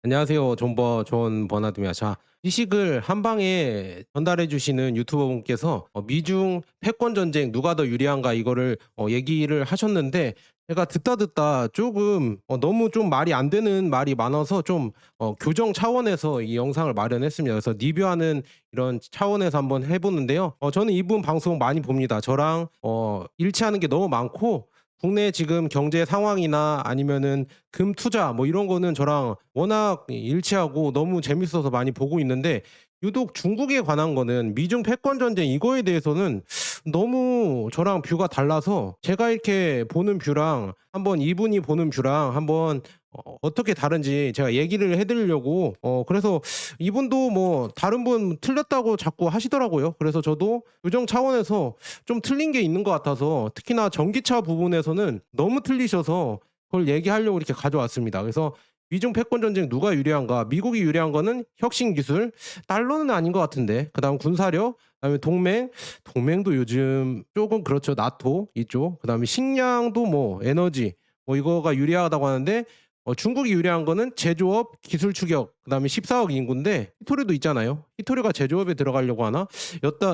안녕하세요. 존 버나드입니다. 자, 지식을 한 방에 전달해 주시는 유튜버 분께서 미중 패권 전쟁 누가 더 유리한가 이거를 얘기를 하셨는데, 제가 듣다 조금 너무 좀 말이 안 되는 말이 많아서 좀 교정 차원에서 이 영상을 마련했습니다. 그래서 리뷰하는 이런 차원에서 한번 해 보는데요. 저는 이분 방송 많이 봅니다. 저랑 일치하는 게 너무 많고, 국내 지금 경제 상황이나 아니면은 금 투자 뭐 이런 거는 저랑 워낙 일치하고 너무 재밌어서 많이 보고 있는데, 유독 중국에 관한 거는 미중 패권 전쟁 이거에 대해서는 너무 저랑 뷰가 달라서, 제가 이렇게 보는 뷰랑 한번 이분이 보는 뷰랑 한번 어떻게 다른지 제가 얘기를 해 드리려고, 그래서 이분도 뭐 다른 분 틀렸다고 자꾸 하시더라고요. 그래서 저도 교정 차원에서 좀 틀린 게 있는 것 같아서, 특히나 전기차 부분에서는 너무 틀리셔서 그걸 얘기하려고 이렇게 가져왔습니다. 그래서 미중 패권 전쟁 누가 유리한가? 미국이 유리한 거는 혁신 기술, 달러는 아닌 것 같은데. 그다음 군사력, 그다음에 동맹도 요즘 조금 그렇죠. 나토 이쪽. 그다음에 식량도 뭐 에너지 뭐 이거가 유리하다고 하는데, 중국이 유리한 거는 제조업, 기술 추격, 그다음에 14억 인구인데 히토리도 있잖아요. 히토리가 제조업에 들어가려고 하나?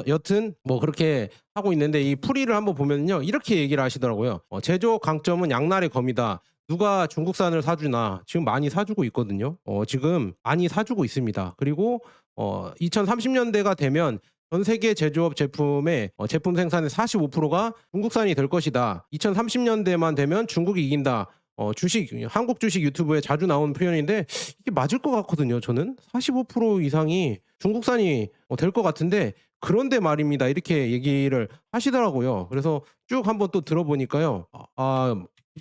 여튼 뭐 그렇게 하고 있는데, 이 풀이를 한번 보면요, 이렇게 얘기를 하시더라고요. "제조업 강점은 양날의 검이다. 누가 중국산을 사주나." 지금 많이 사주고 있거든요. 지금 많이 사주고 있습니다. 그리고 2030년대가 되면 전 세계 제조업 제품의 제품 생산의 45%가 중국산이 될 것이다. 2030년대만 되면 중국이 이긴다. 주식 한국 주식 유튜브에 자주 나오는 표현인데, 이게 맞을 것 같거든요 저는. 45% 이상이 중국산이 될 것 같은데, "그런데 말입니다." 이렇게 얘기를 하시더라고요. 그래서 쭉 한번 또 들어보니까요.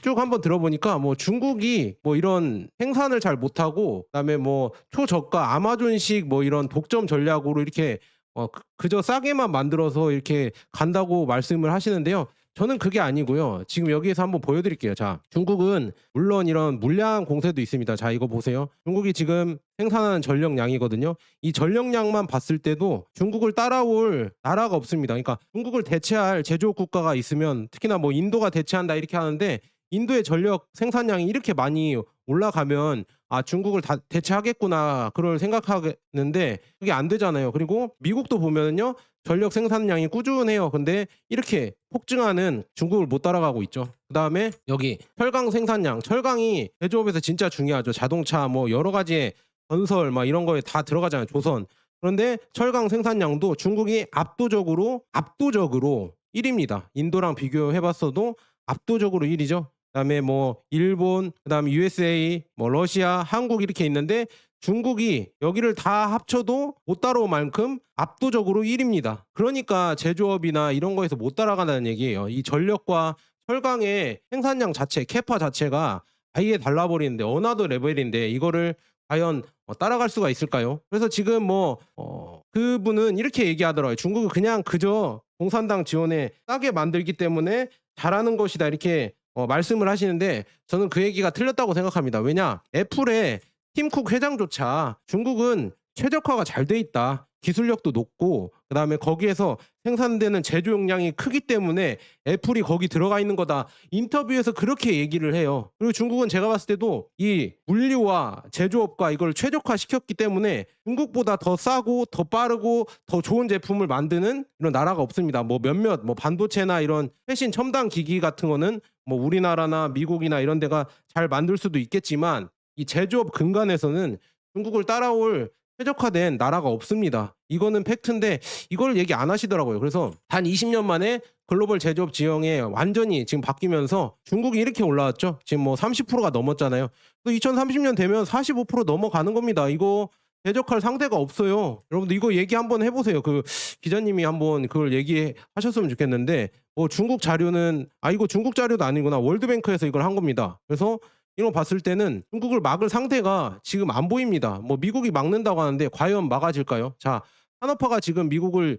쭉 한번 들어보니까 뭐 중국이 뭐 이런 생산을 잘 못하고, 그다음에 뭐 초저가 아마존식 뭐 이런 독점 전략으로 이렇게 그저 싸게만 만들어서 이렇게 간다고 말씀을 하시는데요. 저는 그게 아니고요. 지금 여기에서 한번 보여 드릴게요. 자, 중국은 물론 이런 물량 공세도 있습니다. 자, 이거 보세요. 중국이 지금 생산하는 전력량이거든요. 이 전력량만 봤을 때도 중국을 따라올 나라가 없습니다. 그러니까 중국을 대체할 제조업 국가가 있으면, 특히나 뭐 인도가 대체한다 이렇게 하는데, 인도의 전력 생산량이 이렇게 많이 올라가면 '아, 중국을 다 대체하겠구나.' 그걸 생각하겠는데, 그게 안 되잖아요. 그리고 미국도 보면은요, 전력 생산량이 꾸준해요. 근데 이렇게 폭증하는 중국을 못 따라가고 있죠. 그다음에 여기 철강 생산량, 철강이 제조업에서 진짜 중요하죠. 자동차 뭐 여러 가지의 건설 막 이런 거에 다 들어가잖아요, 조선. 그런데 철강 생산량도 중국이 압도적으로 1 위입니다. 인도랑 비교해 봤어도 압도적으로 1 위죠. 그다음에 뭐 일본, 그다음에 USA, 뭐 러시아, 한국 이렇게 있는데, 중국이 여기를 다 합쳐도 못 따라올 만큼 압도적으로 1 위입니다. 그러니까 제조업이나 이런 거에서 못 따라간다는 얘기예요. 이 전력과 철강의 생산량 자체, 캐파 자체가 아예 달라 버리는데, 어나더 레벨인데 이거를 과연 따라갈 수가 있을까요? 그래서 지금 뭐 그분은 이렇게 얘기하더라고요. "중국은 그냥 그저 공산당 지원에 싸게 만들기 때문에 잘하는 것이다." 이렇게 말씀을 하시는데, 저는 그 얘기가 틀렸다고 생각합니다. 왜냐? 애플의 팀쿡 회장조차 "중국은 최적화가 잘 돼 있다. 기술력도 높고 그다음에 거기에서 생산되는 제조 용량이 크기 때문에 애플이 거기 들어가 있는 거다." 인터뷰에서 그렇게 얘기를 해요. 그리고 중국은 제가 봤을 때도 이 물류와 제조업과 이걸 최적화시켰기 때문에 중국보다 더 싸고 더 빠르고 더 좋은 제품을 만드는 이런 나라가 없습니다. 뭐 몇몇 뭐 반도체나 이런 최신 첨단 기기 같은 거는 뭐 우리나라나 미국이나 이런 데가 잘 만들 수도 있겠지만, 이 제조업 근간에서는 중국을 따라올 최적화된 나라가 없습니다. 이거는 팩트인데, 이걸 얘기 안 하시더라고요. 그래서 단 20년 만에 글로벌 제조업 지형에 완전히 지금 바뀌면서 중국이 이렇게 올라왔죠. 지금 뭐 30%가 넘었잖아요. 또 2030년 되면 45% 넘어가는 겁니다. 이거 대적할 상대가 없어요. 여러분들 이거 얘기 한번 해 보세요. 그 기자님이 한번 그걸 얘기하셨으면 좋겠는데, 중국 자료는 이거 중국 자료도 아니구나. 월드뱅크에서 이걸 한 겁니다. 그래서 이런 거 봤을 때는 중국을 막을 상대가 지금 안 보입니다. 뭐 미국이 막는다고 하는데 과연 막아질까요? 자, 산업화가 지금 미국을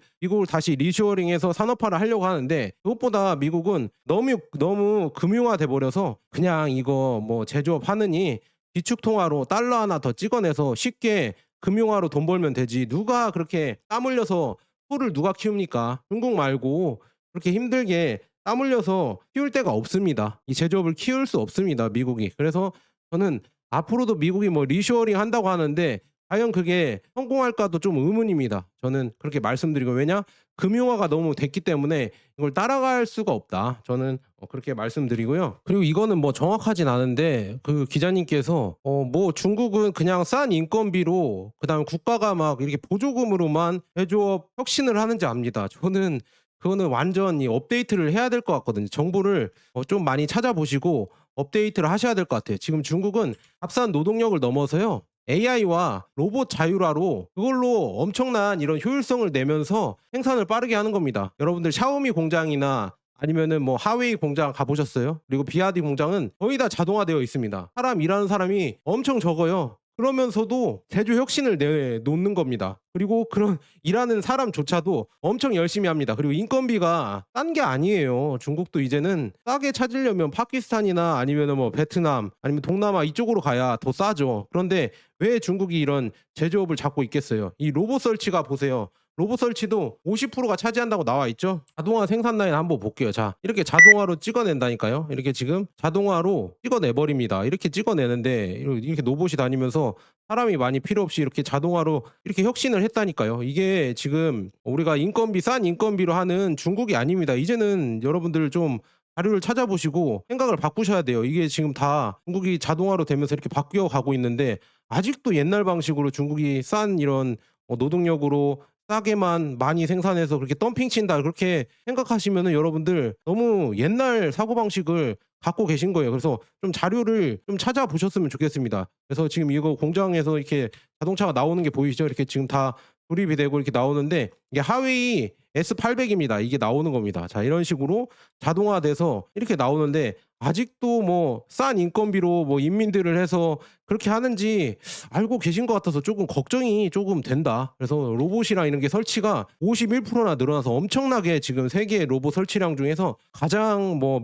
다시 리쇼어링해서 산업화를 하려고 하는데, 그것보다 미국은 너무 금융화돼 버려서 그냥 이거 뭐 제조업 하느니 기축 통화로 달러 하나 더 찍어내서 쉽게 금융화로 돈 벌면 되지, 누가 그렇게 땀 흘려서 소를 누가 키웁니까? 중국 말고 그렇게 힘들게 땀 흘려서 키울 데가 없습니다. 이 제조업을 키울 수 없습니다, 미국이. 그래서 저는 앞으로도 미국이 뭐 리쇼어링 한다고 하는데 과연 그게 성공할까도 좀 의문입니다. 저는 그렇게 말씀드리고 왜냐? 금융화가 너무 됐기 때문에 이걸 따라갈 수가 없다. 저는 그렇게 말씀드리고요. 그리고 이거는 뭐 정확하진 않은데 그 기자님께서 뭐 중국은 그냥 싼 인건비로 그다음에 국가가 막 이렇게 보조금으로만 제조업 혁신을 하는지 압니다. 저는 그거는 완전히 업데이트를 해야 될 것 같거든요. 정보를 좀 많이 찾아보시고 업데이트를 하셔야 될 것 같아요. 지금 중국은 값싼 노동력을 넘어서요. AI와 로봇 자율화로 그걸로 엄청난 이런 효율성을 내면서 생산을 빠르게 하는 겁니다. 여러분들 샤오미 공장이나 아니면은 뭐 하웨이 공장 가보셨어요? 그리고 비아디 공장은 거의 다 자동화되어 있습니다. 사람 일하는 사람이 엄청 적어요. 그러면서도 제조 혁신을 내놓는 겁니다. 그리고 그런 일하는 사람조차도 엄청 열심히 합니다. 그리고 인건비가 싼 게 아니에요. 중국도 이제는 싸게 찾으려면 파키스탄이나 아니면은 뭐 베트남 아니면 동남아 이쪽으로 가야 더 싸죠. 그런데 왜 중국이 이런 제조업을 잡고 있겠어요? 이 로봇 설치가 보세요. 로봇 설치도 50%가 차지한다고 나와 있죠. 자동화 생산 라인 한번 볼게요. 자, 이렇게 자동화로 찍어낸다니까요. 이렇게 지금 자동화로 찍어내버립니다. 이렇게 찍어내는데 이렇게 로봇이 다니면서 사람이 많이 필요 없이 이렇게 자동화로 이렇게 혁신을 했다니까요. 이게 지금 우리가 인건비 싼 인건비로 하는 중국이 아닙니다. 이제는 여러분들 좀 자료를 찾아보시고 생각을 바꾸셔야 돼요. 이게 지금 다 중국이 자동화로 되면서 이렇게 바뀌어 가고 있는데 아직도 옛날 방식으로 중국이 싼 이런 노동력으로 싸게만 많이 생산해서 그렇게 덤핑 친다 그렇게 생각하시면은 여러분들 너무 옛날 사고방식을 갖고 계신 거예요. 그래서 좀 자료를 좀 찾아보셨으면 좋겠습니다. 그래서 지금 이거 공장에서 이렇게 자동차가 나오는 게 보이시죠? 이렇게 지금 다 조립이 되고 이렇게 나오는데 이게 하웨이 S800입니다. 이게 나오는 겁니다. 자, 이런 식으로 자동화돼서 이렇게 나오는데 아직도 뭐 싼 인건비로 뭐 인민들을 해서 그렇게 하는지 알고 계신 것 같아서 조금 걱정이 조금 된다. 그래서 로봇이랑 이런 게 설치가 51%나 늘어나서 엄청나게 지금 세계 로봇 설치량 중에서 가장 뭐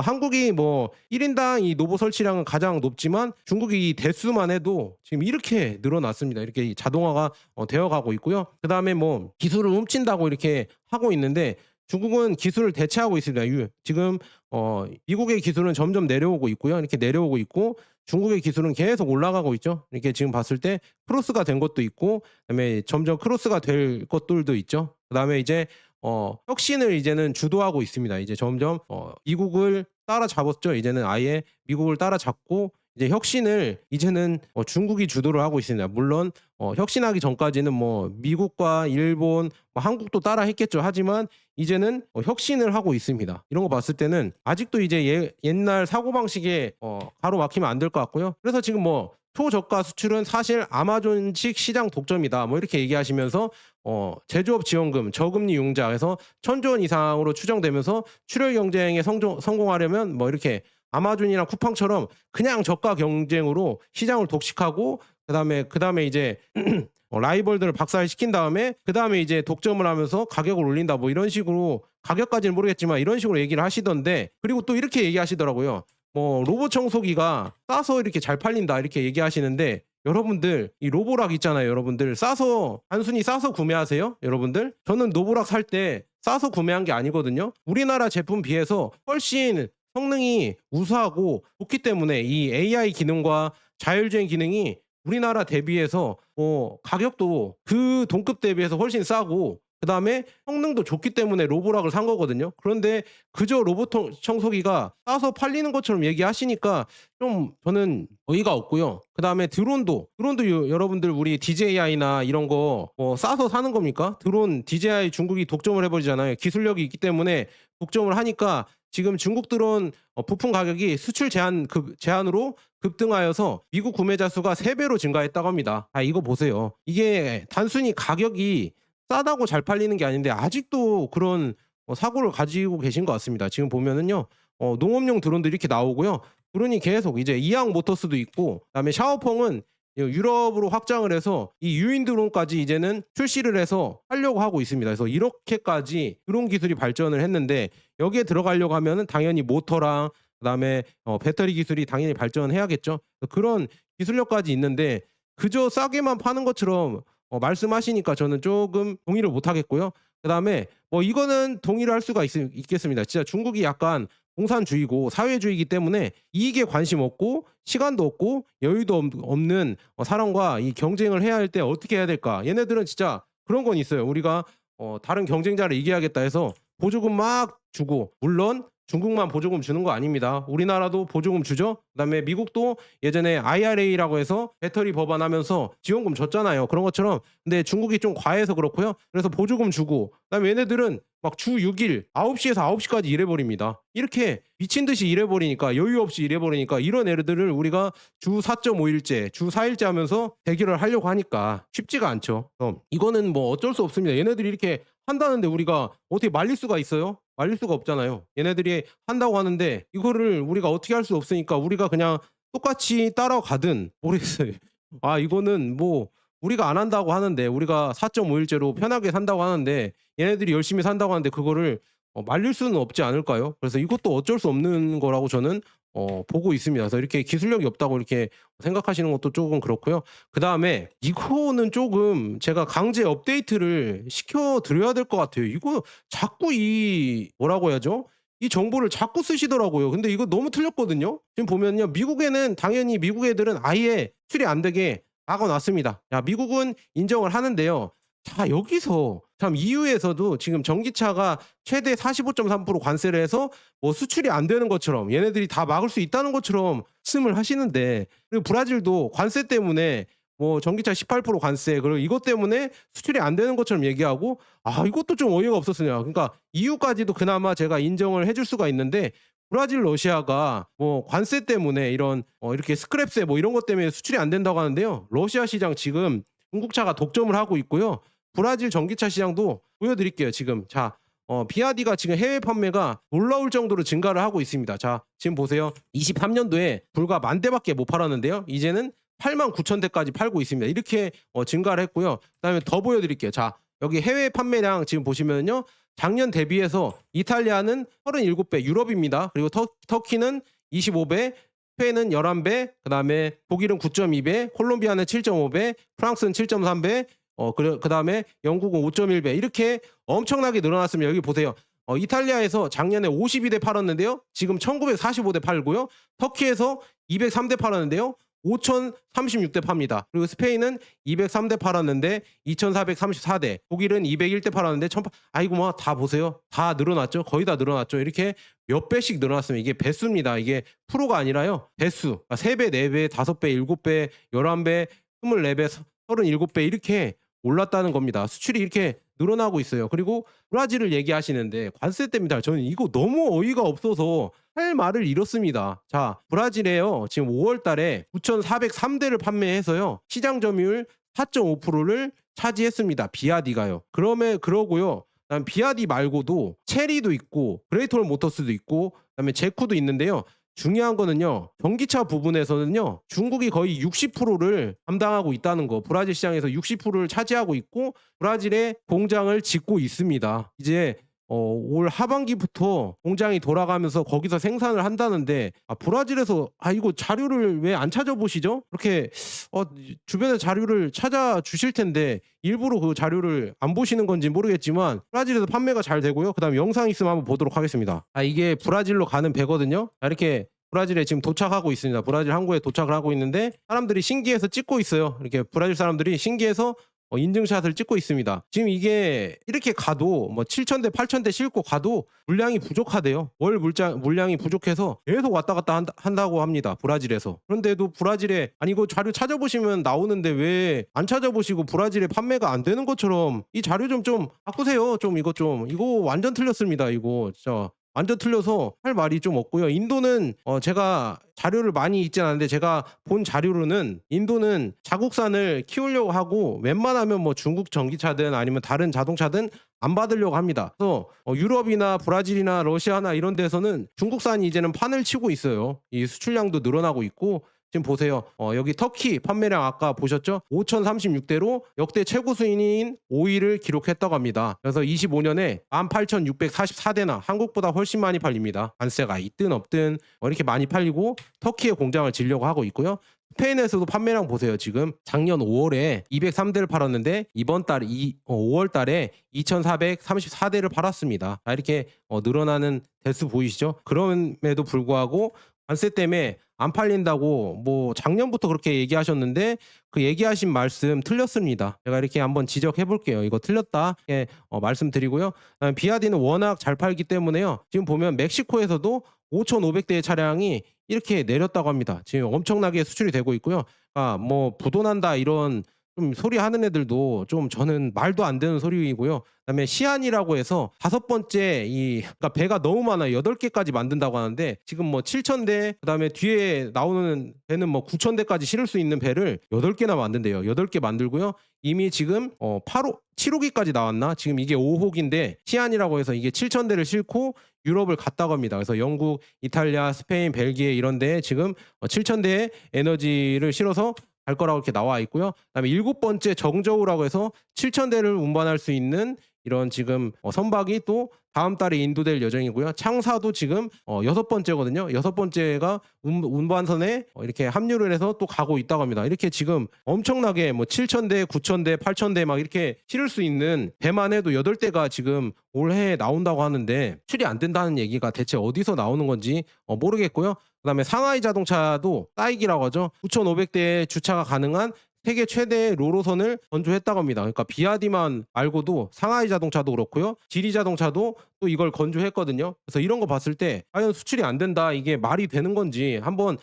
한국이 뭐 1인당 이 로봇 설치량은 가장 높지만 중국이 이 대수만 해도 지금 이렇게 늘어났습니다. 이렇게 이 자동화가 되어 가고 있고요. 그다음에 뭐 기술을 훔친다고 이렇게 하고 있는데 중국은 기술을 대체하고 있습니다. 지금 미국의 기술은 점점 내려오고 있고요. 이렇게 내려오고 있고 중국의 기술은 계속 올라가고 있죠. 이렇게 지금 봤을 때 크로스가 된 것도 있고 그다음에 점점 크로스가 될 것들도 있죠. 그다음에 이제 혁신을 이제는 주도하고 있습니다. 이제 점점 미국을 따라잡았죠. 이제는 아예 미국을 따라잡고 이제 혁신을 이제는 중국이 주도를 하고 있습니다. 물론 혁신하기 전까지는 뭐 미국과 일본, 뭐 한국도 따라 했겠죠. 하지만 이제는 혁신을 하고 있습니다. 이런 거 봤을 때는 아직도 이제 옛날 사고방식에 가로막히면 안 될 것 같고요. 그래서 지금 뭐 초저가 수출은 사실 아마존식 시장 독점이다. 뭐 이렇게 얘기하시면서 제조업 지원금, 저금리 융자에서 1,000조 원 이상으로 추정되면서 출혈 경쟁에 성공하려면 뭐 이렇게 아마존이랑 쿠팡처럼 그냥 저가 경쟁으로 시장을 독식하고 그다음에 이제 라이벌들을 박살시킨 다음에 그다음에 이제 독점을 하면서 가격을 올린다 뭐 이런 식으로 가격까지는 모르겠지만 이런 식으로 얘기를 하시던데 그리고 또 이렇게 얘기하시더라고요. 뭐 로봇 청소기가 싸서 이렇게 잘 팔린다 이렇게 얘기하시는데 여러분들 이 로보락 있잖아요. 여러분들 단순히 싸서 구매하세요? 여러분들 저는 로보락 살 때 싸서 구매한 게 아니거든요. 우리나라 제품 비해서 훨씬 성능이 우수하고 좋기 때문에 이 AI 기능과 자율주행 기능이 우리나라 대비해서 가격도 그 동급 대비해서 훨씬 싸고 그다음에 성능도 좋기 때문에 로보락을 산 거거든요. 그런데 그저 로봇 청소기가 싸서 팔리는 것처럼 얘기하시니까 좀 저는 어이가 없고요. 그다음에 드론도 여러분들 우리 DJI나 이런 거 싸서 사는 겁니까? 드론 DJI 중국이 독점을 해버리잖아요. 기술력이 있기 때문에 독점을 하니까 지금 중국 드론 부품 가격이 수출 제한으로 급등하여서 미국 구매자 수가 3배로 증가했다고 합니다. 이거 보세요. 이게 단순히 가격이 싸다고 잘 팔리는 게 아닌데 아직도 그런 사고를 가지고 계신 것 같습니다. 지금 보면은요. 농업용 드론도 이렇게 나오고요. 드론이 계속 이제 이항 모터스도 있고 그다음에 샤오펑은 유럽으로 확장을 해서 이 유인 드론까지 이제는 출시를 해서 하려고 하고 있습니다. 그래서 이렇게까지 드론 기술이 발전을 했는데 여기에 들어가려고 하면은 당연히 모터랑 그다음에 배터리 기술이 당연히 발전해야겠죠. 그런 기술력까지 있는데 그저 싸게만 파는 것처럼 말씀하시니까 저는 조금 동의를 못 하겠고요. 그다음에 뭐 이거는 동의를 할 수가 있겠습니다. 진짜 중국이 약간 공산주의고 사회주의이기 때문에 이익에 관심 없고 시간도 없고 여유도 없는 사람과 이 경쟁을 해야 할 때 어떻게 해야 될까? 얘네들은 진짜 그런 건 있어요. 우리가 다른 경쟁자를 이겨야겠다 해서 보조금 막 주고, 물론 중국만 보조금 주는 거 아닙니다. 우리나라도 보조금 주죠. 그다음에 미국도 예전에 IRA라고 해서 배터리 법안하면서 지원금 줬잖아요. 그런 것처럼. 근데 중국이 좀 과해서 그렇고요. 그래서 보조금 주고, 그다음에 얘네들은 막 주 6일 9시에서 9시까지 일해버립니다. 이렇게 미친 듯이 일해버리니까, 여유 없이 일해버리니까, 이런 애들을 우리가 주 4.5일째, 주 4일째 하면서 대결을 하려고 하니까 쉽지가 않죠. 이거는 뭐 어쩔 수 없습니다. 얘네들이 이렇게 한다는데 우리가 어떻게 말릴 수가 있어요? 말릴 수가 없잖아요. 얘네들이 한다고 하는데 이거를 우리가 어떻게 할 수 없으니까 우리가 그냥 똑같이 따라가든 모르겠어요. 이거는 뭐 우리가 안 한다고 하는데, 우리가 4.5일제로 편하게 산다고 하는데, 얘네들이 열심히 산다고 하는데 그거를 말릴 수는 없지 않을까요? 그래서 이것도 어쩔 수 없는 거라고 저는 보고 있습니다. 그래서 이렇게 기술력이 없다고 이렇게 생각하시는 것도 조금 그렇고요. 그다음에 이거는 조금 제가 강제 업데이트를 시켜 드려야 될 것 같아요. 이거 자꾸 이 뭐라고 해야죠? 이 정보를 자꾸 쓰시더라고요. 근데 이거 너무 틀렸거든요. 지금 보면요. 미국에는 당연히 미국 애들은 아예 수출이 안 되게 막아 놨습니다. 자, 미국은 인정을 하는데요. 자, 여기서 참 EU에서도 지금 전기차가 최대 45.3% 관세를 해서 뭐 수출이 안 되는 것처럼 얘네들이 다 막을 수 있다는 것처럼 말씀을 하시는데, 그리고 브라질도 관세 때문에 뭐 전기차 18% 관세, 그리고 이것 때문에 수출이 안 되는 것처럼 얘기하고, 이것도 좀 어이가 없었어요. 그러니까 EU까지도 그나마 제가 인정을 해줄 수가 있는데, 브라질, 러시아가 뭐 관세 때문에 이런 이렇게 스크랩세 뭐 이런 것 때문에 수출이 안 된다고 하는데요. 러시아 시장 지금 중국차가 독점을 하고 있고요. 브라질 전기차 시장도 보여드릴게요. 지금 자, 비아디가 지금 해외 판매가 놀라울 정도로 증가를 하고 있습니다. 자, 지금 보세요. 23년도에 불과 10,000대밖에 못 팔았는데요. 이제는 89,000대까지 팔고 있습니다. 이렇게 증가를 했고요. 그다음에 더 보여드릴게요. 자, 여기 해외 판매량 지금 보시면요. 작년 대비해서 이탈리아는 37배, 유럽입니다. 그리고 터키는 25배, 스페인은 11배, 그다음에 독일은 9.2배, 콜롬비아는 7.5배, 프랑스는 7.3배, 그다음에 영국은 5.1배, 이렇게 엄청나게 늘어났습니다. 여기 보세요. 이탈리아에서 작년에 52대 팔았는데요. 지금 1945대 팔고요. 터키에서 203대 팔았는데요. 5,036대 팝니다. 그리고 스페인은 203대 팔았는데 2,434대, 독일은 201대 팔았는데 아이고 뭐 다 보세요. 다 늘어났죠. 거의 다 늘어났죠. 이렇게 몇 배씩 늘어났으면 이게 배수입니다. 이게 프로가 아니라요. 배수. 3배, 4배, 5배, 7배, 11배, 24배, 37배 이렇게 올랐다는 겁니다. 수출이 이렇게 늘어나고 있어요. 그리고 브라질을 얘기하시는데 관세 때문이다. 저는 이거 너무 어이가 없어서 할 말을 잃었습니다. 자, 브라질에요. 지금 5월 달에 9,403대를 판매해서요. 시장 점유율 4.5%를 차지했습니다. 비아디가요. 그러고요. 그다음 비아디 말고도 체리도 있고 그레이톨 모터스도 있고 그다음에 제쿠도 있는데요. 중요한 거는요. 전기차 부분에서는요. 중국이 거의 60%를 담당하고 있다는 거. 브라질 시장에서 60%를 차지하고 있고 브라질에 공장을 짓고 있습니다. 이제 올 하반기부터 공장이 돌아가면서 거기서 생산을 한다는데, 브라질에서 이거 자료를 왜 안 찾아보시죠? 이렇게 주변에 자료를 찾아주실 텐데 일부러 그 자료를 안 보시는 건지 모르겠지만 브라질에서 판매가 잘 되고요. 그다음에 영상 있으면 한번 보도록 하겠습니다. 이게 브라질로 가는 배거든요. 이렇게 브라질에 지금 도착하고 있습니다. 브라질 항구에 도착을 하고 있는데 사람들이 신기해서 찍고 있어요. 이렇게 브라질 사람들이 신기해서 인증샷을 찍고 있습니다. 지금 이게 이렇게 가도 뭐 7,000대, 8,000대 싣고 가도 물량이 부족하대요. 월 물량이 부족해서 계속 왔다 갔다 한다고 합니다. 브라질에서. 그런데도 브라질에 이거 자료 찾아보시면 나오는데 왜 안 찾아보시고 브라질에 판매가 안 되는 것처럼 이 자료 좀 바꾸세요. 이거 완전 틀렸습니다. 이거 진짜. 완전 틀려서 할 말이 좀 없고요. 인도는 제가 자료를 많이 읽진 않는데 제가 본 자료로는 인도는 자국산을 키우려고 하고 웬만하면 뭐 중국 전기차든 아니면 다른 자동차든 안 받으려고 합니다. 그래서 유럽이나 브라질이나 러시아나 이런 데서는 중국산이 이제는 판을 치고 있어요. 이 수출량도 늘어나고 있고, 지금 보세요. 여기 터키 판매량 아까 보셨죠? 5,036대로 역대 최고 수익인 5위를 기록했다고 합니다. 그래서 25년에 18,644대나 한국보다 훨씬 많이 팔립니다. 관세가 있든 없든 이렇게 많이 팔리고 터키에 공장을 지려고 하고 있고요. 스페인에서도 판매량 보세요. 지금 작년 5월에 203대를 팔았는데 이번 달 5월 달에 2,434대를 팔았습니다. 이렇게 늘어나는 대수 보이시죠? 그럼에도 불구하고 관세 때문에 안 팔린다고 뭐 작년부터 그렇게 얘기하셨는데 그 얘기하신 말씀 틀렸습니다. 제가 이렇게 한번 지적해 볼게요. 이거 틀렸다. 예, 말씀드리고요. 그다음에 비아디는 워낙 잘 팔기 때문에요. 지금 보면 멕시코에서도 5,500대의 차량이 이렇게 내렸다고 합니다. 지금 엄청나게 수출이 되고 있고요. 뭐 부도난다 이런 좀 소리 하는 애들도 좀 저는 말도 안 되는 소리이고요. 그다음에 시안이라고 해서 5번째 그러니까 배가 너무 많아요. 8개까지 만든다고 하는데 지금 뭐 7,000대 그다음에 뒤에 나오는 배는 뭐 9,000대까지 실을 수 있는 배를 8개나 만든대요. 8개 만들고요. 이미 지금 7호기까지 나왔나? 지금 이게 5호기인데 시안이라고 해서 이게 7,000대를 싣고 유럽을 갔다고 합니다. 그래서 영국, 이탈리아, 스페인, 벨기에 이런 데에 지금 7,000대의 에너지를 실어서 갈 거라고 이렇게 나와 있고요. 그다음에 7번째 정저우라고 해서 7,000대를 운반할 수 있는 이런 지금 선박이 또 다음 달에 인도될 예정이고요. 창사도 지금 6번째거든요. 6번째가 운반선에 이렇게 합류를 해서 또 가고 있다고 합니다. 이렇게 지금 엄청나게 뭐 7,000대, 9,000대, 8,000대 막 이렇게 실을 수 있는 배만 해도 8대가 지금 올해 나온다고 하는데 출이 안 된다는 얘기가 대체 어디서 나오는 건지 모르겠고요. 그다음에 상하이 자동차도 사이기라고 하죠. 9,500대의 주차가 가능한 세계 최대의 로로선을 건조했다고 합니다. 그러니까 비아디만 말고도 상하이 자동차도 그렇고요. 지리 자동차도 또 이걸 건조했거든요. 그래서 이런 거 봤을 때 과연 수출이 안 된다 이게 말이 되는 건지 한번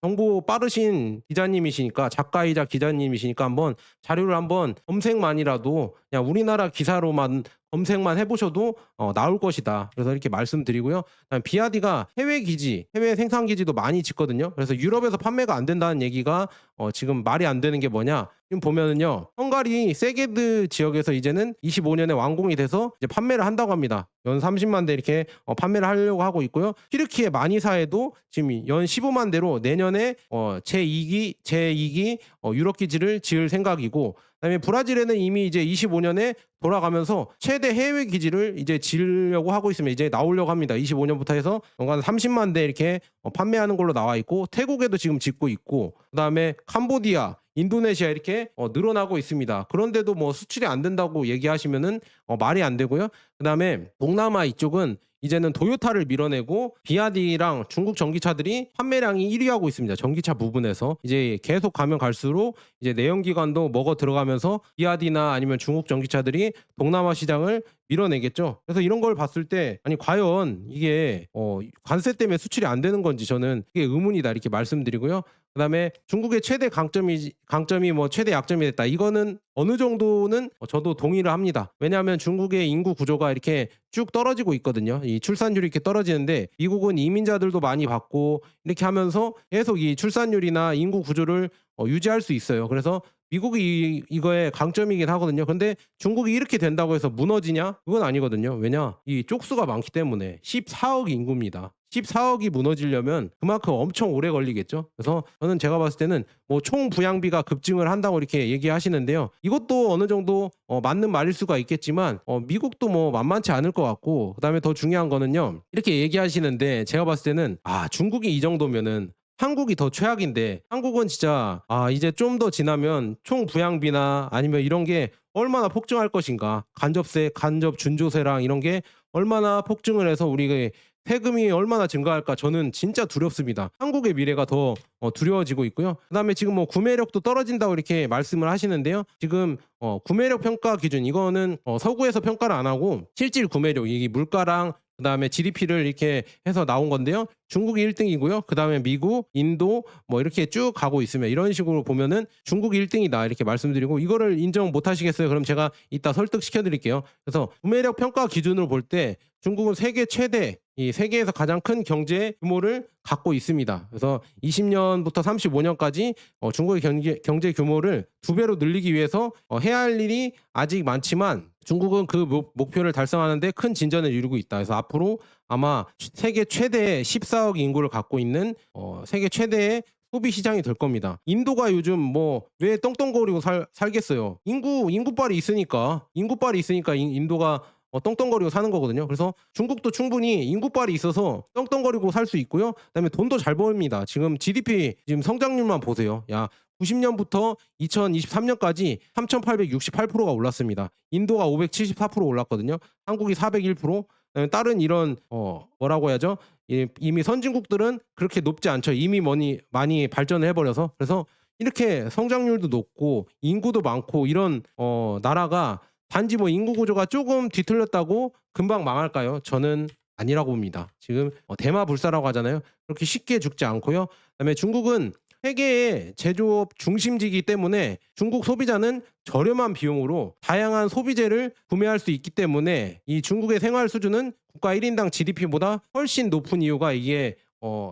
정보 빠르신 기자님이시니까 작가이자 기자님이시니까 한번 자료를 한번 검색만이라도 그냥 우리나라 기사로만 검색만 해보셔도 나올 것이다. 그래서 이렇게 말씀드리고요. 비아디가 해외 기지, 해외 생산 기지도 많이 짓거든요. 그래서 유럽에서 판매가 안 된다는 얘기가 지금 말이 안 되는 게 뭐냐? 지금 보면은요, 헝가리 세게드 지역에서 이제는 25년에 완공이 돼서 이제 판매를 한다고 합니다. 연 30만 대 이렇게 판매를 하려고 하고 있고요. 튀르키예 마니사에도 지금 연 15만 대로 내년에 제2기 유럽 기지를 지을 생각이고, 그다음에 브라질에는 이미 이제 25년에 돌아가면서 최대 해외 기지를 이제 지으려고 하고 있으면 이제 나오려고 합니다. 25년부터 해서 연간 30만 대 이렇게 판매하는 걸로 나와 있고, 태국에도 지금 짓고 있고, 그다음에 캄보디아, 인도네시아 이렇게 늘어나고 있습니다. 그런데도 뭐 수출이 안 된다고 얘기하시면은 말이 안 되고요. 그다음에 동남아 이쪽은 이제는 토요타를 밀어내고 비아디랑 중국 전기차들이 판매량이 1위 하고 있습니다. 전기차 부분에서 이제 계속 가면 갈수록 이제 내연기관도 먹어 들어가면서 비아디나 아니면 중국 전기차들이 동남아 시장을 밀어내겠죠. 그래서 이런 걸 봤을 때 아니 과연 이게 관세 때문에 수출이 안 되는 건지 저는 이게 의문이다 이렇게 말씀드리고요. 그다음에 중국의 최대 강점이 뭐 최대 약점이 됐다. 이거는 어느 정도는 저도 동의를 합니다. 왜냐하면 중국의 인구 구조가 이렇게 쭉 떨어지고 있거든요. 이 출산율이 이렇게 떨어지는데 미국은 이민자들도 많이 받고 이렇게 하면서 계속 이 출산율이나 인구 구조를 유지할 수 있어요. 그래서 미국이 이거의 강점이긴 하거든요. 근데 중국이 이렇게 된다고 해서 무너지냐? 그건 아니거든요. 왜냐? 이 쪽수가 많기 때문에 14억 인구입니다. 14억이 무너지려면 그만큼 엄청 오래 걸리겠죠. 그래서 저는 제가 봤을 때는 뭐 총 부양비가 급증을 한다고 이렇게 얘기하시는데요. 이것도 어느 정도 맞는 말일 수가 있겠지만 미국도 뭐 만만치 않을 것 같고, 그다음에 더 중요한 거는요. 이렇게 얘기하시는데 제가 봤을 때는 중국이 이 정도면은 한국이 더 최악인데, 한국은 진짜 이제 좀 더 지나면 총 부양비나 아니면 이런 게 얼마나 폭증할 것인가, 간접세, 간접 준조세랑 이런 게 얼마나 폭증을 해서 우리 세금이 얼마나 증가할까, 저는 진짜 두렵습니다. 한국의 미래가 더 두려워지고 있고요. 그다음에 지금 뭐 구매력도 떨어진다고 이렇게 말씀을 하시는데요. 지금 구매력 평가 기준 이거는 서구에서 평가를 안 하고 실질 구매력, 이게 물가랑 그다음에 GDP를 이렇게 해서 나온 건데요. 중국이 1등이고요. 그다음에 미국, 인도 뭐 이렇게 쭉 가고 있으면 이런 식으로 보면은 중국이 1등이다 이렇게 말씀드리고, 이거를 인정 못 하시겠어요? 그럼 제가 이따 설득시켜 드릴게요. 그래서 구매력 평가 기준으로 볼 때 중국은 세계 최대, 이 세계에서 가장 큰 경제 규모를 갖고 있습니다. 그래서 20년부터 35년까지 중국의 경제 규모를 2배로 늘리기 위해서 해야 할 일이 아직 많지만 중국은 그 목표를 달성하는데 큰 진전을 이루고 있다. 그래서 앞으로 아마 세계 최대의 14억 인구를 갖고 있는 세계 최대의 소비 시장이 될 겁니다. 인도가 요즘 뭐 왜 떵떵거리고 살겠어요? 인구빨이 있으니까 인도가 떵떵거리고 사는 거거든요. 그래서 중국도 충분히 인구빨이 있어서 떵떵거리고 살 수 있고요. 그다음에 돈도 잘 벌입니다. 지금 GDP 지금 성장률만 보세요. 야 90년부터 2023년까지 3,868%가 올랐습니다. 인도가 574% 올랐거든요. 한국이 401%. 다른 이런 뭐라고 해야죠? 이미 선진국들은 그렇게 높지 않죠. 이미 많이 발전을 해버려서. 그래서 이렇게 성장률도 높고 인구도 많고 이런 나라가 단지 뭐 인구 구조가 조금 뒤틀렸다고 금방 망할까요? 저는 아니라고 봅니다. 지금 대마불사라고 하잖아요. 그렇게 쉽게 죽지 않고요. 그다음에 중국은 세계의 제조업 중심지이기 때문에 중국 소비자는 저렴한 비용으로 다양한 소비재를 구매할 수 있기 때문에 이 중국의 생활 수준은 국가 1인당 GDP보다 훨씬 높은 이유가 이게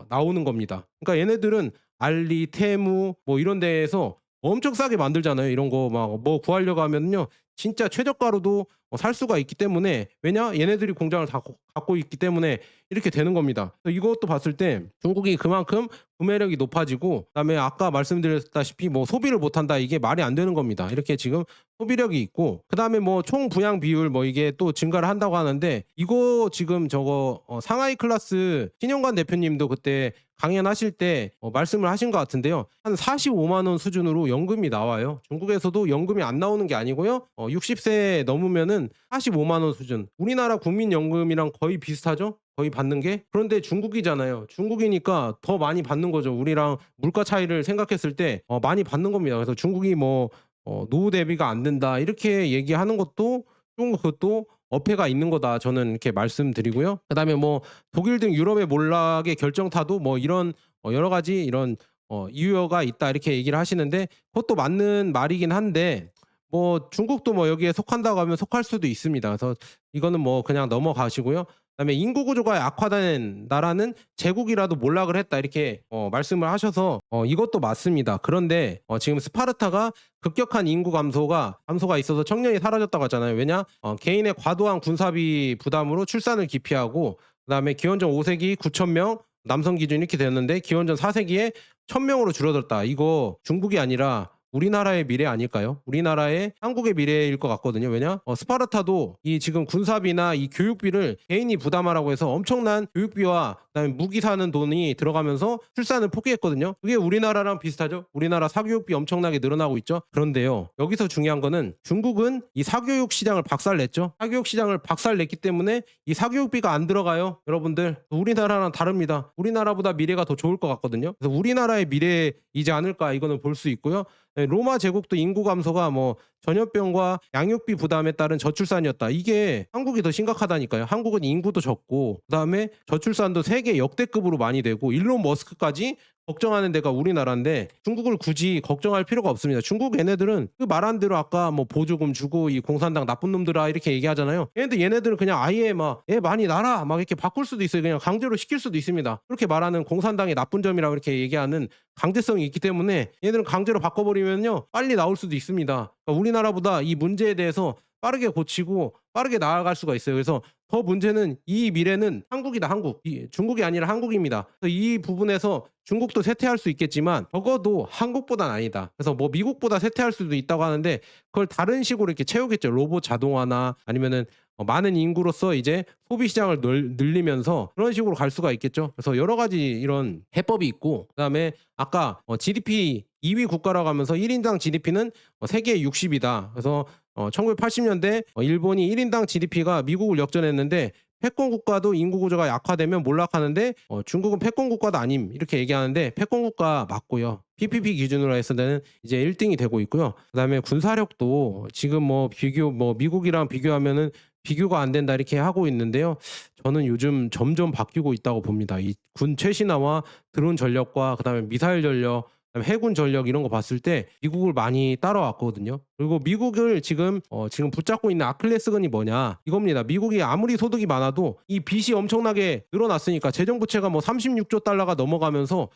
나오는 겁니다. 그러니까 얘네들은 알리, 테무 뭐 이런 데에서 엄청 싸게 만들잖아요. 이런 거 막 뭐 구하려고 하면요. 진짜 최저가로도 살 수가 있기 때문에 왜냐? 얘네들이 공장을 다 갖고 있기 때문에 이렇게 되는 겁니다. 이것도 봤을 때 중국이 그만큼 구매력이 높아지고 그다음에 아까 말씀드렸다시피 뭐 소비를 못한다 이게 말이 안 되는 겁니다. 이렇게 지금 소비력이 있고 그다음에 뭐 총 부양 비율 뭐 이게 또 증가를 한다고 하는데 이거 지금 저거 상하이 클래스 신영관 대표님도 그때 강연하실 때 말씀을 하신 것 같은데요. 한 45만 원 수준으로 연금이 나와요. 중국에서도 연금이 안 나오는 게 아니고요. 60세 넘으면은 45만 원 수준. 우리나라 국민연금이랑 거의 비슷하죠? 거의 받는 게. 그런데 중국이잖아요. 중국이니까 더 많이 받는 거죠. 우리랑 물가 차이를 생각했을 때 많이 받는 겁니다. 그래서 중국이 뭐 노후 대비가 안 된다 이렇게 얘기하는 것도 좀 그것도 어폐가 있는 거다. 저는 이렇게 말씀드리고요. 그다음에 뭐 독일 등 유럽의 몰락의 결정타도 뭐 이런 여러 가지 이런 이유가 있다 이렇게 얘기를 하시는데 그것도 맞는 말이긴 한데 뭐 중국도 뭐 여기에 속한다고 하면 속할 수도 있습니다. 그래서 이거는 뭐 그냥 넘어가시고요. 그다음에 인구 구조가 악화된 나라는 제국이라도 몰락을 했다 이렇게 말씀을 하셔서 이것도 맞습니다. 그런데 지금 스파르타가 급격한 인구 감소가 있어서 청년이 사라졌다고 하잖아요. 왜냐? 개인의 과도한 군사비 부담으로 출산을 기피하고 그다음에 기원전 5세기 9,000명 남성 기준 이렇게 되었는데 기원전 4세기에 1,000명으로 줄어들었다. 이거 중국이 아니라 우리나라의 미래 아닐까요? 우리나라의 한국의 미래일 것 같거든요. 왜냐? 스파르타도 이 지금 군사비나 이 교육비를 개인이 부담하라고 해서 엄청난 교육비와 그다음에 무기 사는 돈이 들어가면서 출산을 포기했거든요. 그게 우리나라랑 비슷하죠? 우리나라 사교육비 엄청나게 늘어나고 있죠. 그런데요. 여기서 중요한 거는 중국은 이 사교육 시장을 박살냈죠. 사교육 시장을 박살냈기 때문에 이 사교육비가 안 들어가요. 여러분들 우리나라랑 다릅니다. 우리나라보다 미래가 더 좋을 것 같거든요. 그래서 우리나라의 미래이지 않을까 이거는 볼 수 있고요. 로마 제국도 인구 감소가 뭐 전염병과 양육비 부담에 따른 저출산이었다. 이게 한국이 더 심각하다니까요. 한국은 인구도 적고 그다음에 저출산도 세계 역대급으로 많이 되고 일론 머스크까지 걱정하는 데가 우리나라인데 중국을 굳이 걱정할 필요가 없습니다. 중국 얘네들은 그 말한 대로 아까 뭐 보조금 주고 이 공산당 나쁜 놈들아 이렇게 얘기하잖아요. 얘네들은 그냥 아예 막 많이 나라 막 이렇게 바꿀 수도 있어요. 그냥 강제로 시킬 수도 있습니다. 그렇게 말하는 공산당의 나쁜 점이라고 이렇게 얘기하는 강제성이 있기 때문에 얘네들은 강제로 바꿔버리면요 빨리 나올 수도 있습니다. 그러니까 우리나라보다 이 문제에 대해서 빠르게 고치고 빠르게 나아갈 수가 있어요. 그래서 더 문제는 이 미래는 한국이다. 한국. 중국이 아니라 한국입니다. 그래서 이 부분에서 중국도 쇠퇴할 수 있겠지만 적어도 한국보다는 아니다. 그래서 뭐 미국보다 쇠퇴할 수도 있다고 하는데 그걸 다른 식으로 이렇게 채우겠죠. 로봇 자동화나 아니면은 많은 인구로서 이제 소비 시장을 늘리면서 그런 식으로 갈 수가 있겠죠. 그래서 여러 가지 이런 해법이 있고 그다음에 아까 GDP 2위 국가라고 하면서 1인당 GDP는 세계 60이다. 그래서 1980년대 일본이 1인당 GDP가 미국을 역전했는데 패권 국가도 인구 구조가 약화되면 몰락하는데 중국은 패권 국가도 아님 이렇게 얘기하는데 패권 국가 맞고요. PPP 기준으로 해서는 이제 1등이 되고 있고요. 그다음에 군사력도 지금 뭐 미국이랑 비교하면은 비교가 안 된다 이렇게 하고 있는데요. 저는 요즘 점점 바뀌고 있다고 봅니다. 이 군 최신화와 드론 전력과 그다음에 미사일 전력 해군 전력 이런 거 봤을 때 미국을 많이 따라왔거든요. 그리고 미국을 지금 붙잡고 있는 아킬레스건이 뭐냐 이겁니다. 미국이 아무리 소득이 많아도 이 빚이 엄청나게 늘어났으니까 재정 부채가 뭐 36조 달러가 넘어가면서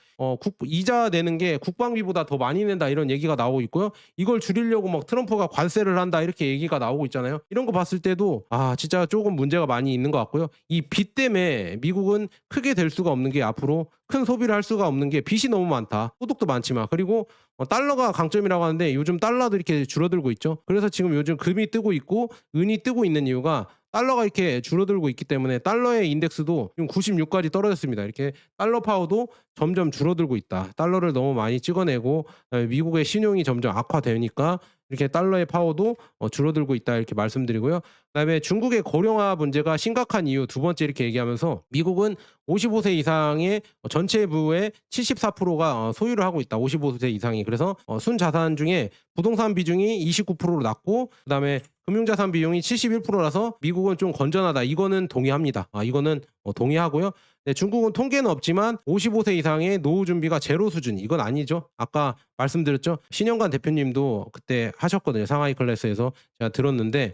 이자 내는 게 국방비보다 더 많이 낸다 이런 얘기가 나오고 있고요. 이걸 줄이려고 막 트럼프가 관세를 한다 이렇게 얘기가 나오고 있잖아요. 이런 거 봤을 때도 진짜 조금 문제가 많이 있는 것 같고요. 이 빚 때문에 미국은 크게 될 수가 없는 게 앞으로 큰 소비를 할 수가 없는 게 빚이 너무 많다. 소득도 많지만 그리고 달러가 강점이라고 하는데 요즘 달러도 이렇게 줄어들고 있죠. 그래서 지금 요즘 금이 뜨고 있고 은이 뜨고 있는 이유가 달러가 이렇게 줄어들고 있기 때문에 달러의 인덱스도 지금 96까지 떨어졌습니다. 이렇게 달러 파워도 점점 줄어들고 있다. 달러를 너무 많이 찍어내고 미국의 신용이 점점 악화되니까 이렇게 달러의 파워도 줄어들고 있다 이렇게 말씀드리고요. 그다음에 중국의 고령화 문제가 심각한 이유 두 번째 이렇게 얘기하면서 미국은 55세 이상의 전체 부의 74%가 소유를 하고 있다. 55세 이상이. 그래서 순자산 중에 부동산 비중이 29%로 낮고 그다음에 금융자산 비용이 71%라서 미국은 좀 건전하다. 이거는 동의합니다. 이거는 동의하고요. 네, 중국은 통계는 없지만 55세 이상의 노후 준비가 제로 수준. 이건 아니죠. 아까 말씀드렸죠. 신영관 대표님도 그때 하셨거든요. 상하이 클래스에서 제가 들었는데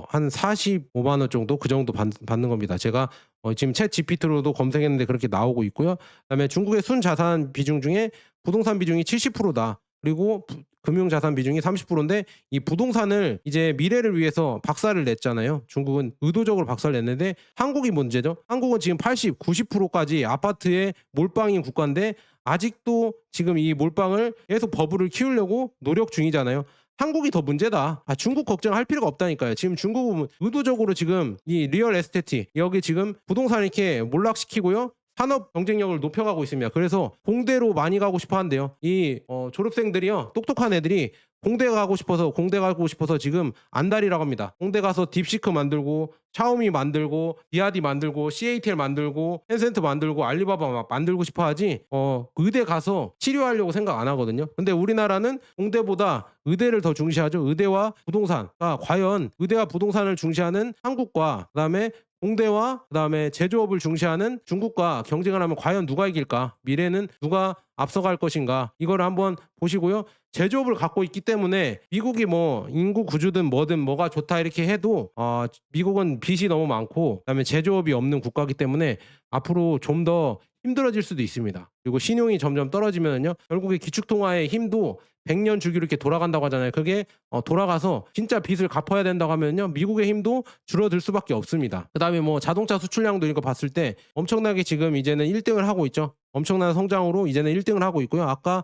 한 45만 원 정도 그 정도 받는 겁니다. 제가 지금 챗 GPT로도 검색했는데 그렇게 나오고 있고요. 그다음에 중국의 순자산 비중 중에 부동산 비중이 70%다. 그리고 금융자산 비중이 30%인데 이 부동산을 이제 미래를 위해서 박살을 냈잖아요. 중국은 의도적으로 박살을 냈는데 한국이 문제죠. 한국은 지금 80, 90%까지 아파트에 몰빵인 국가인데 아직도 지금 이 몰빵을 계속 버블을 키우려고 노력 중이잖아요. 한국이 더 문제다. 중국 걱정할 필요가 없다니까요. 지금 중국은 의도적으로 지금 이 리얼 에스테트 여기 지금 부동산 이렇게 몰락시키고요. 산업 경쟁력을 높여가고 있습니다. 그래서 공대로 많이 가고 싶어 한대요. 이 졸업생들이요. 똑똑한 애들이 공대 가고 싶어서 지금 안달이라고 합니다. 공대 가서 딥시크 만들고 샤오미 만들고 비아디 만들고 CATL 만들고 텐센트 만들고 알리바바 막 만들고 싶어 하지 의대 가서 치료하려고 생각 안 하거든요. 근데 우리나라는 공대보다 의대를 더 중시하죠. 의대와 부동산. 과연 의대와 부동산을 중시하는 한국과 그다음에 공대와 그다음에 제조업을 중시하는 중국과 경쟁을 하면 과연 누가 이길까? 미래는 누가 앞서갈 것인가? 이걸 한번 보시고요. 제조업을 갖고 있기 때문에 미국이 뭐 인구 구조든 뭐든 뭐가 좋다 이렇게 해도 미국은 빚이 너무 많고 그다음에 제조업이 없는 국가이기 때문에 앞으로 좀 더 힘들어질 수도 있습니다. 그리고 신용이 점점 떨어지면요. 결국에 기축통화의 힘도 100년 주기로 이렇게 돌아간다고 하잖아요. 그게 돌아가서 진짜 빚을 갚아야 된다고 하면요. 미국의 힘도 줄어들 수밖에 없습니다. 그다음에 뭐 자동차 수출량도 이거 봤을 때 엄청나게 지금 이제는 1등을 하고 있죠. 엄청난 성장으로 이제는 1등을 하고 있고요. 아까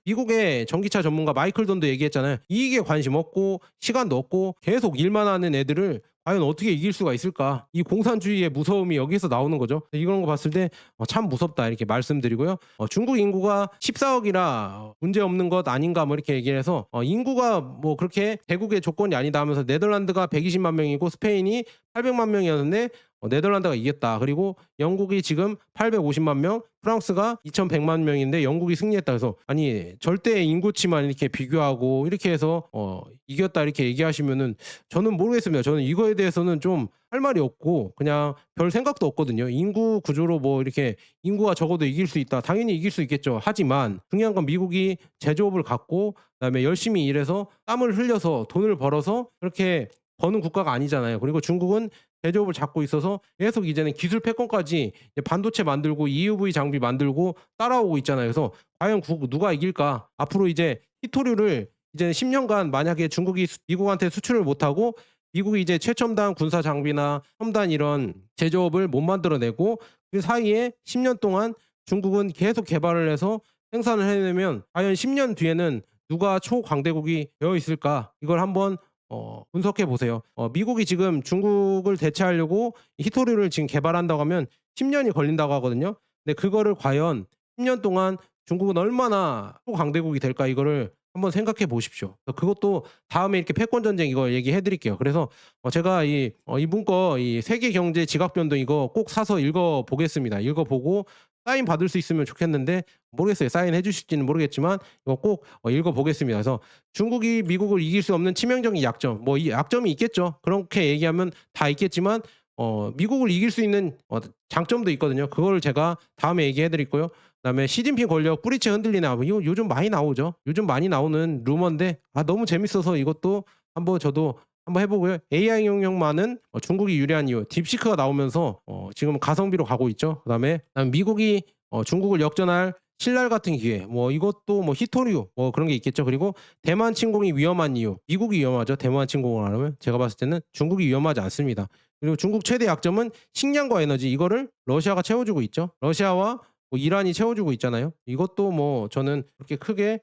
미국의 전기차 전문가 마이클 돈도 얘기했잖아요. 이익에 관심 없고 시간도 없고 계속 일만 하는 애들을 과연 어떻게 이길 수가 있을까? 이 공산주의의 무서움이 여기서 나오는 거죠. 이런 거 봤을 때 참 무섭다 이렇게 말씀드리고요. 중국 인구가 14억이라 문제 없는 것 아닌가 뭐 이렇게 얘기를 해서 인구가 뭐 그렇게 대국의 조건이 아니다 하면서 네덜란드가 120만 명이고 스페인이 800만 명이었는데 네덜란드가 이겼다. 그리고 영국이 지금 850만 명, 프랑스가 2100만 명인데 영국이 승리했다. 그래서 아니 절대 인구치만 이렇게 비교하고 이렇게 해서 이겼다 이렇게 얘기하시면은 저는 모르겠습니다. 저는 이거에 대해서는 좀 할 말이 없고 그냥 별 생각도 없거든요. 인구 구조로 뭐 이렇게 인구가 적어도 이길 수 있다. 당연히 이길 수 있겠죠. 하지만 중요한 건 미국이 제조업을 갖고 그다음에 열심히 일해서 땀을 흘려서 돈을 벌어서 그렇게 버는 국가가 아니잖아요. 그리고 중국은 제조업을 잡고 있어서 계속 이제는 기술 패권까지 반도체 만들고 EUV 장비 만들고 따라오고 있잖아요. 그래서 과연 누가 이길까? 앞으로 이제 히토류를 이제 10년간 만약에 중국이 미국한테 수출을 못하고 미국이 이제 최첨단 군사 장비나 첨단 이런 제조업을 못 만들어내고 그 사이에 10년 동안 중국은 계속 개발을 해서 생산을 해내면 과연 10년 뒤에는 누가 초강대국이 되어 있을까? 이걸 한번 분석해 보세요. 미국이 지금 중국을 대체하려고 히토류를 지금 개발한다고 하면 10년이 걸린다고 하거든요. 근데 그거를 과연 10년 동안 중국은 얼마나 초강대국이 될까 이거를 한번 생각해 보십시오. 그것도 다음에 이렇게 패권 전쟁 이거 얘기해 드릴게요. 그래서 제가 이분 거 이 세계 경제 지각 변동 이거 꼭 사서 읽어 보겠습니다. 읽어 보고 사인 받을 수 있으면 좋겠는데 모르겠어요. 사인해 주실지는 모르겠지만 이거 꼭 읽어 보겠습니다. 그래서 중국이 미국을 이길 수 없는 치명적인 약점 뭐 이 약점이 있겠죠. 그렇게 얘기하면 다 있겠지만 미국을 이길 수 있는 장점도 있거든요. 그거를 제가 다음에 얘기해 드릴 거요. 그다음에 시진핑 권력 뿌리채 흔들리나 이거 요즘 많이 나오죠. 요즘 많이 나오는 루머인데 너무 재밌어서 이것도 한번 저도 한번 해보고요. AI 응용만은 중국이 유리한 이유 딥시크가 나오면서 지금 가성비로 가고 있죠. 그다음에 미국이 중국을 역전할 신랄 같은 기회 뭐 이것도 뭐 히토류 뭐 그런 게 있겠죠. 그리고 대만 침공이 위험한 이유 미국이 위험하죠. 대만 침공을 하려면 제가 봤을 때는 중국이 위험하지 않습니다. 그리고 중국 최대 약점은 식량과 에너지 이거를 러시아가 채워주고 있죠. 러시아와 뭐 이란이 채워주고 있잖아요. 이것도 뭐 저는 그렇게 크게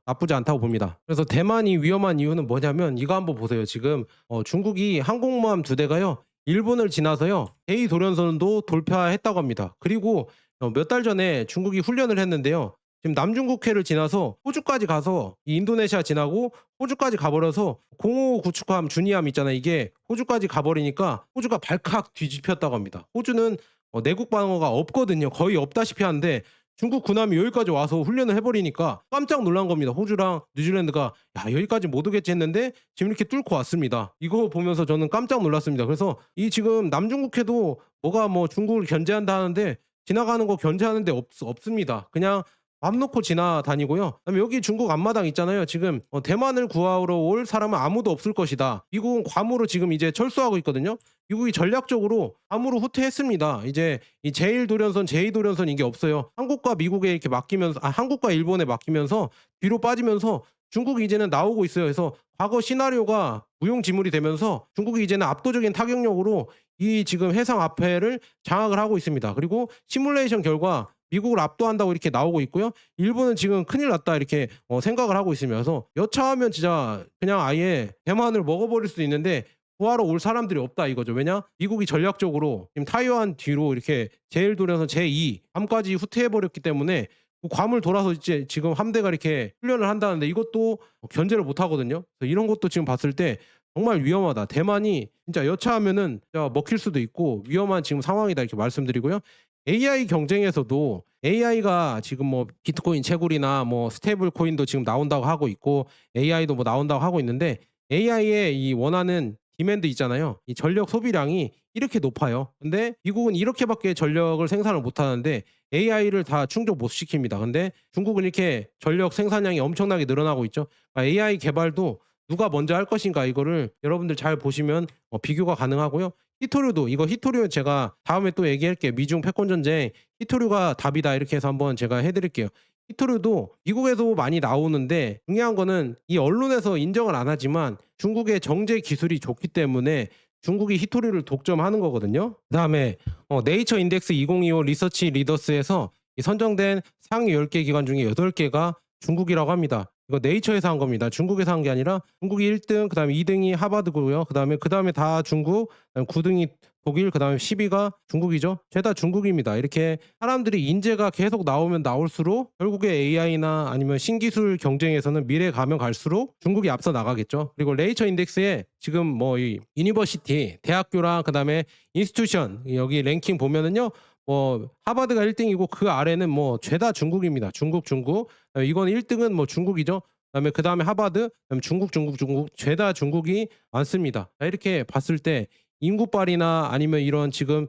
나쁘지 않다고 봅니다. 그래서 대만이 위험한 이유는 뭐냐면 이거 한번 보세요. 지금 중국이 항공모함 2대가요. 일본을 지나서요. 제2도련선도 돌파했다고 합니다. 그리고 몇 달 전에 중국이 훈련을 했는데요. 지금 남중국해를 지나서 호주까지 가서 이 인도네시아 지나고 호주까지 가버려서 05 구축함 준이함 있잖아요. 이게 호주까지 가버리니까 호주가 발칵 뒤집혔다고 합니다. 호주는 내국 방어가 없거든요. 거의 없다시피 하는데 중국 군함이 여기까지 와서 훈련을 해버리니까 깜짝 놀란 겁니다. 호주랑 뉴질랜드가 야 여기까지 못 오겠지 했는데 지금 이렇게 뚫고 왔습니다. 이거 보면서 저는 깜짝 놀랐습니다. 그래서 이 지금 남중국해도 뭐가 뭐 중국을 견제한다 하는데 지나가는 거 견제하는데 없습니다. 그냥 맘 놓고 지나다니고요. 그다음에 여기 중국 앞마당 있잖아요. 지금 대만을 구하러 올 사람은 아무도 없을 것이다. 미국은 괌으로 지금 이제 철수하고 있거든요. 미국이 전략적으로 괌으로 후퇴했습니다. 이제 이 제1도련선, 제2도련선 이게 없어요. 한국과 미국에 이렇게 맡기면서 한국과 일본에 맡기면서 뒤로 빠지면서 중국이 이제는 나오고 있어요. 그래서 과거 시나리오가 무용지물이 되면서 중국이 이제는 압도적인 타격력으로 이 지금 해상 앞에를 장악을 하고 있습니다. 그리고 시뮬레이션 결과 미국을 압도한다고 이렇게 나오고 있고요. 일본은 지금 큰일 났다 이렇게 생각을 하고 있습니다. 그래서 여차하면 진짜 그냥 아예 대만을 먹어버릴 수도 있는데 구하러 올 사람들이 없다 이거죠. 왜냐? 미국이 전략적으로 지금 타이완 뒤로 이렇게 제1도련선 제2 괌까지 후퇴해버렸기 때문에 그 괌을 돌아서 이제 지금 함대가 이렇게 훈련을 한다는데 이것도 견제를 못 하거든요. 그래서 이런 것도 지금 봤을 때 정말 위험하다. 대만이 진짜 여차하면은 진짜 먹힐 수도 있고 위험한 지금 상황이다 이렇게 말씀드리고요. AI 경쟁에서도 AI가 지금 뭐 비트코인 채굴이나 뭐 스테이블 코인도 지금 나온다고 하고 있고 AI도 뭐 나온다고 하고 있는데 AI의 이 원하는 디맨드 있잖아요. 이 전력 소비량이 이렇게 높아요. 근데 미국은 이렇게밖에 전력을 생산을 못 하는데 AI를 다 충족 못 시킵니다. 근데 중국은 이렇게 전력 생산량이 엄청나게 늘어나고 있죠. 그러니까 AI 개발도 누가 먼저 할 것인가 이거를 여러분들 잘 보시면 비교가 가능하고요. 히토류도 이거 히토류 제가 다음에 또 얘기할게요. 미중 패권 전쟁 히토류가 답이다 이렇게 해서 한번 제가 해드릴게요. 히토류도 미국에도 많이 나오는데 중요한 거는 이 언론에서 인정을 안 하지만 중국의 정제 기술이 좋기 때문에 중국이 히토류를 독점하는 거거든요. 그다음에 네이처 인덱스 2025 리서치 리더스에서 이 선정된 상위 10개 기관 중에 8개가 중국이라고 합니다. 이거 네이처에서 한 겁니다. 중국에서 한 게 아니라 중국이 1등, 그다음에 2등이 하버드고요. 그다음에 다 중국, 그다음에 9등이 독일, 그다음에 10위가 중국이죠. 죄다 중국입니다. 이렇게 사람들이 인재가 계속 나오면 나올수록 결국에 AI나 아니면 신기술 경쟁에서는 미래 가면 갈수록 중국이 앞서 나가겠죠. 그리고 네이처 인덱스에 지금 뭐 이 유니버시티, 대학교랑 그다음에 인스티튜션 여기 랭킹 보면은요. 뭐 하버드가 1등이고 그 아래는 뭐 죄다 중국입니다. 중국. 이건 1등은 뭐 중국이죠. 그다음에 하버드, 그다음에 중국 죄다 중국이 많습니다. 이렇게 봤을 때 인구빨이나 아니면 이런 지금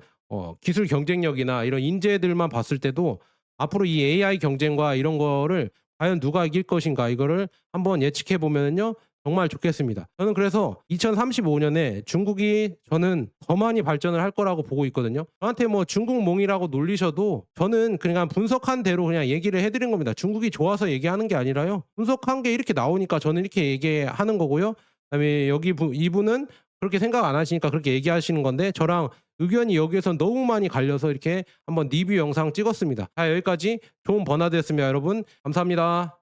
기술 경쟁력이나 이런 인재들만 봤을 때도 앞으로 이 AI 경쟁과 이런 거를 과연 누가 이길 것인가 이거를 한번 예측해 보면은요. 정말 좋겠습니다. 저는 그래서 2035년에 중국이 저는 더 많이 발전을 할 거라고 보고 있거든요. 저한테 뭐 중국몽이라고 놀리셔도 저는 그냥 분석한 대로 그냥 얘기를 해드린 겁니다. 중국이 좋아서 얘기하는 게 아니라요. 분석한 게 이렇게 나오니까 저는 이렇게 얘기하는 거고요. 그다음에 여기 이분은 그렇게 생각 안 하시니까 그렇게 얘기하시는 건데 저랑 의견이 여기에서 너무 많이 갈려서 이렇게 한번 리뷰 영상 찍었습니다. 자 여기까지 좋은 버나드였습니다. 여러분 감사합니다.